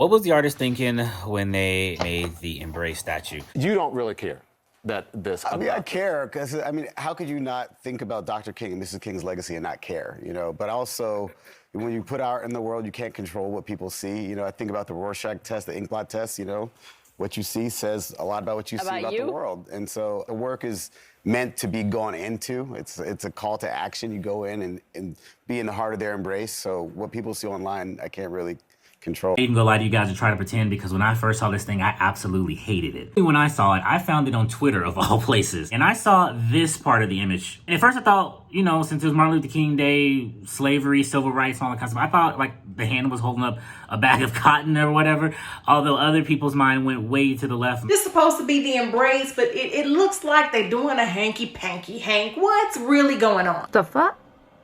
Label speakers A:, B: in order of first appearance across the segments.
A: What was the artist thinking when they made the Embrace statue?
B: You don't really care that this.
C: I mean, I care because how could you not think about Dr. King and Mrs. King's legacy and not care? But also, when you put art in the world, you can't control what people see. I think about the Rorschach test, the ink blot test. What you see says a lot about what you see about the world. And so the work is meant to be gone into. It's a call to action. You go in and be in the heart of their embrace. So what people see online, I can't really control.
A: I ain't gonna lie to you guys to try to pretend, because when I first saw this thing, I absolutely hated it. When I saw it, I found it on Twitter of all places, and I saw this part of the image. And at first I thought, since it was Martin Luther King Day, slavery, civil rights, and all that kind of stuff, I thought like the hand was holding up a bag of cotton or whatever, although other people's mind went way to the left.
D: This is supposed to be the embrace, but it looks like they're doing a hanky-panky hank. What's really going on?
E: The fuck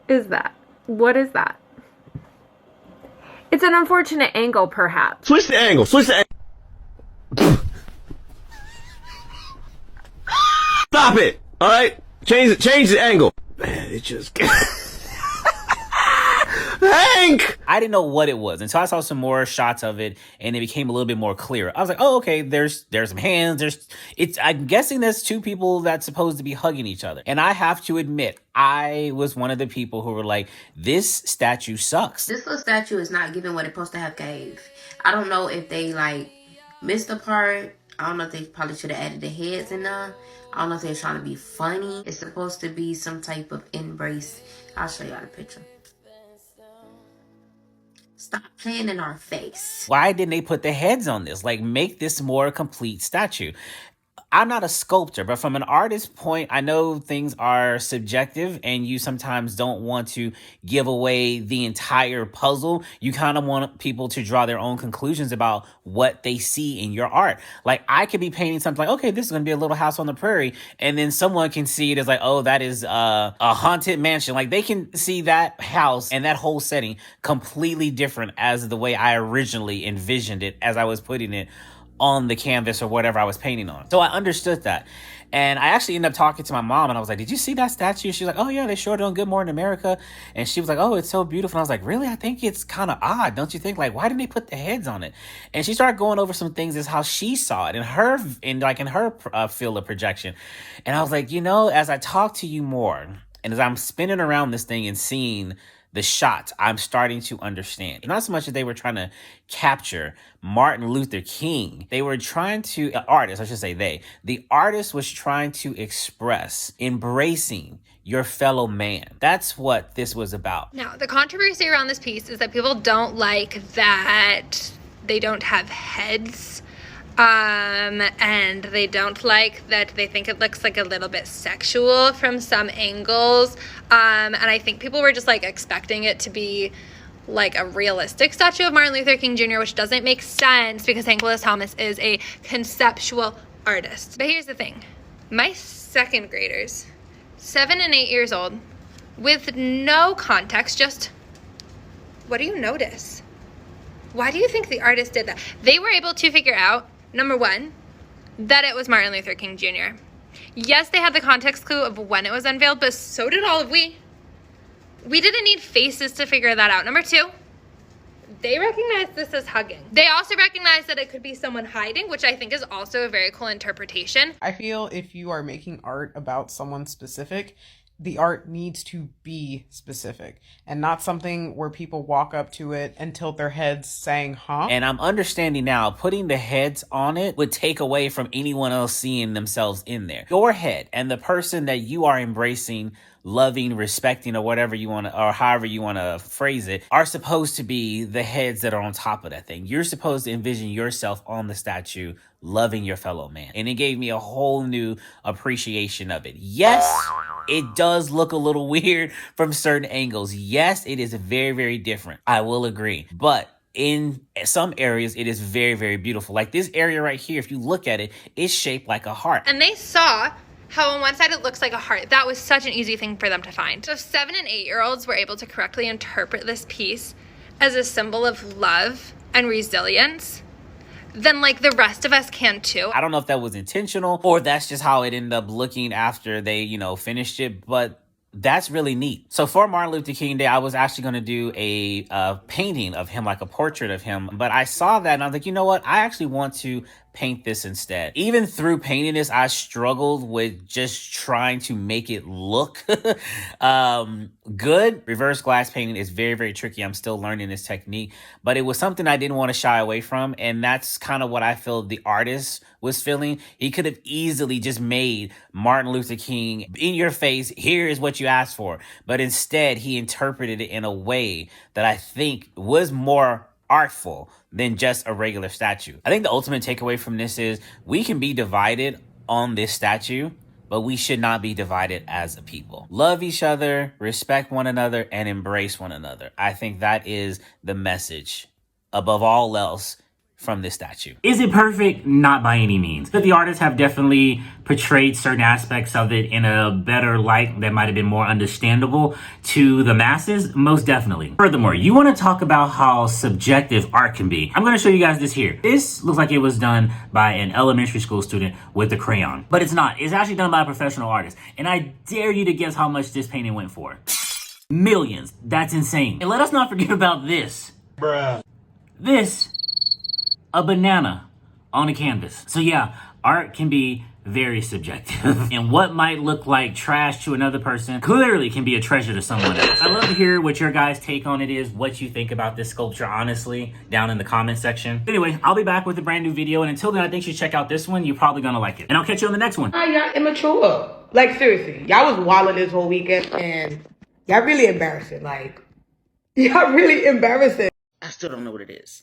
E: is that? What is that? It's an unfortunate angle, perhaps.
F: Switch the angle. Switch the angle. Stop it. All right. Change the angle. Man, it just. Hank!
A: I didn't know what it was until I saw some more shots of it, and it became a little bit more clear. I was like, oh, okay, there's some hands. I'm guessing there's two people that's supposed to be hugging each other. And I have to admit, I was one of the people who were like, this statue sucks.
G: This little statue is not giving what it's supposed to have gave. I don't know if they missed the part. I don't know if they probably should have added the heads in there. I don't know if they're trying to be funny. It's supposed to be some type of embrace. I'll show y'all the picture. Stop playing in our face.
A: Why didn't they put the heads on this? Make this more complete statue. I'm not a sculptor, but from an artist's point, I know things are subjective and you sometimes don't want to give away the entire puzzle. You kind of want people to draw their own conclusions about what they see in your art. I could be painting something okay, this is going to be a little house on the prairie. And then someone can see it as oh, that is a haunted mansion. They can see that house and that whole setting completely different as the way I originally envisioned it as I was putting it on the canvas or whatever I was painting on. So I understood that. And I actually ended up talking to my mom and I was like, did you see that statue? She's like, oh yeah, they showed it on Good Morning America. And she was like, oh, it's so beautiful. And I was like, really? I think it's kind of odd, don't you think? Why didn't they put the heads on it? And she started going over some things as how she saw it in her field of projection. And I was like, as I talk to you more and as I'm spinning around this thing and seeing the shots, I'm starting to understand. Not so much that they were trying to capture Martin Luther King. They were trying to, the artist was trying to express embracing your fellow man. That's what this was about.
H: Now, the controversy around this piece is that people don't like that they don't have heads. And they don't like that they think it looks a little bit sexual from some angles. And I think people were just expecting it to be a realistic statue of Martin Luther King Jr., which doesn't make sense because Hank Willis Thomas is a conceptual artist. But here's the thing. My second graders, 7 and 8 years old, with no context, just, what do you notice? Why do you think the artist did that? They were able to figure out, number one, that it was Martin Luther King Jr. Yes, they had the context clue of when it was unveiled, but so did all of we. We didn't need faces to figure that out. Number two, they recognized this as hugging. They also recognized that it could be someone hiding, which I think is also a very cool interpretation.
I: I feel if you are making art about someone specific, the art needs to be specific and not something where people walk up to it and tilt their heads saying, huh?
A: And I'm understanding now, putting the heads on it would take away from anyone else seeing themselves in there. Your head and the person that you are embracing, loving, respecting, or whatever you want to, or however you want to phrase it, are supposed to be the heads that are on top of that thing. You're supposed to envision yourself on the statue, loving your fellow man. And it gave me a whole new appreciation of it. Yes, it does look a little weird from certain angles. Yes, it is very, very different. I will agree. But in some areas, it is very, very beautiful. This area right here, if you look at it, it's shaped like a heart.
H: And they saw how on one side it looks like a heart. That was such an easy thing for them to find. So if 7 and 8 year olds were able to correctly interpret this piece as a symbol of love and resilience, then the rest of us can too.
A: I don't know if that was intentional or that's just how it ended up looking after they, finished it, but that's really neat. So for Martin Luther King Day, I was actually going to do a painting of him, like a portrait of him. But I saw that and I was like, you know what? I actually want to paint this instead. Even through painting this, I struggled with just trying to make it look good. Reverse glass painting is very, very tricky. I'm still learning this technique, but it was something I didn't want to shy away from. And that's kind of what I feel the artist was feeling. He could have easily just made Martin Luther King in your face. Here is what you asked for. But instead, he interpreted it in a way that I think was more artful than just a regular statue. I think the ultimate takeaway from this is we can be divided on this statue, but we should not be divided as a people. Love each other, respect one another, and embrace one another. I think that is the message above all else from this statue. Is it perfect? Not by any means. But the artists have definitely portrayed certain aspects of it in a better light that might have been more understandable to the masses, most definitely. Furthermore, you want to talk about how subjective art can be. I'm going to show you guys this here. This looks like it was done by an elementary school student with a crayon, but it's not. It's actually done by a professional artist. And I dare you to guess how much this painting went for. Millions. That's insane. And let us not forget about this. Bruh. This, a banana on a canvas. So yeah, art can be very subjective. And what might look like trash to another person clearly can be a treasure to someone else. I'd love to hear what your guys' take on it is, what you think about this sculpture, honestly, down in the comment section. Anyway, I'll be back with a brand new video. And until then, I think you should check out this one. You're probably gonna like it. And I'll catch you on the next one.
J: Y'all immature. Like, seriously. Y'all was wilding this whole weekend and y'all really embarrassing. Like, y'all really embarrassing.
K: I still don't know what it is.